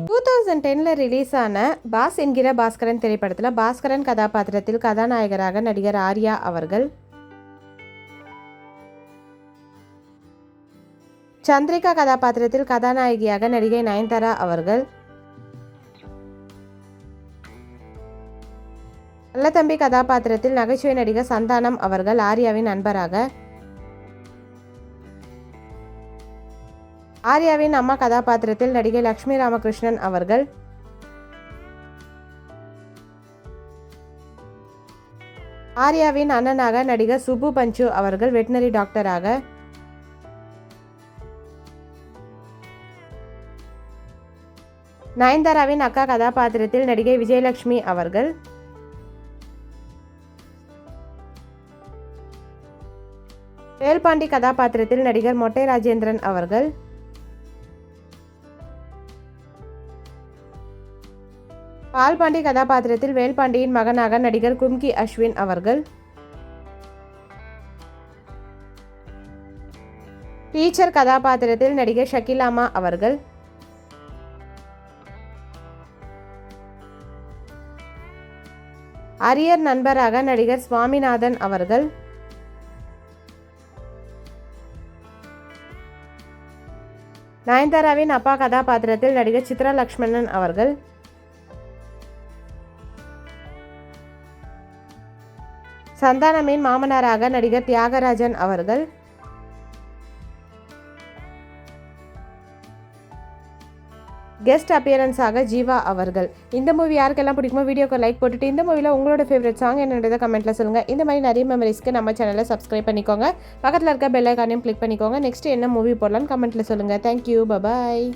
2010 release ஆன pass என்கிற பாஸ்கரன் திரைப்படத்தில் பாஸ்கரன் கதாபாத்திரத்தில் கதாநாயகராக நடிகர் ஆர்யா அவர்கள், சந்திரிகா கதாபாத்திரத்தில் கதாநாயகியாக நடிகை நயன்தாரா அவர்கள், கள்ளத்தம்பி கதாபாத்திரத்தில் நகைச்சுவை நடிகர் சந்தானம் அவர்கள் ஆர்யாவின் நண்பராக, ஆர்யாவின் அம்மா கதாபாத்திரத்தில் நடிகை லட்சுமி ராமகிருஷ்ணன் அவர்கள், ஆர்யாவின் அண்ணனாக நடிகர் சுப்பு பஞ்சு அவர்கள் வெட்டினரி டாக்டராக, நயன்தாராவின் அக்கா கதாபாத்திரத்தில் நடிகை விஜயலட்சுமி அவர்கள், வேல்பாண்டி கதாபாத்திரத்தில் நடிகர் மொட்டை ராஜேந்திரன் அவர்கள், பால்பாண்டி கதாபாத்திரத்தில் வேல்பாண்டியின் மகனாக நடிகர் கும்கி அஸ்வின் அவர்கள், டீச்சர் கதாபாத்திரத்தில் நடிகர் ஷகிலாமா அவர்கள், அரியர் நண்பராக நடிகர் சுவாமிநாதன் அவர்கள், நயன்தாராவின் அப்பா கதாபாத்திரத்தில் நடிகர் சித்ரா லக்ஷ்மணன் அவர்கள், சந்தானமின் மாமனாராக நடிகர் தியாகராஜன் அவர்கள், கெஸ்ட் அப்பியரன்ஸாக ஜீவா அவர்கள். இந்த மூவி யாருக்கெல்லாம் பிடிக்குமோ வீடியோக்கு லைக் போட்டுட்டு இந்த மூவியில் உங்களோட ஃபேவரட் சாங் என்னன்றதை கமெண்ட்டில் சொல்லுங்கள். இந்த மாதிரி நிறைய மெமரிஸ்க்கு நம்ம சேனலை சப்ஸ்கிரைப் பண்ணிக்கோங்க. பக்கத்தில் இருக்க பெல் ஐக்கானையும் கிளிக் பண்ணிக்கோங்க. நெக்ஸ்ட் என்ன மூவி போடலான்னு கமெண்ட்டில் சொல்லுங்கள். Thank you, bye bye.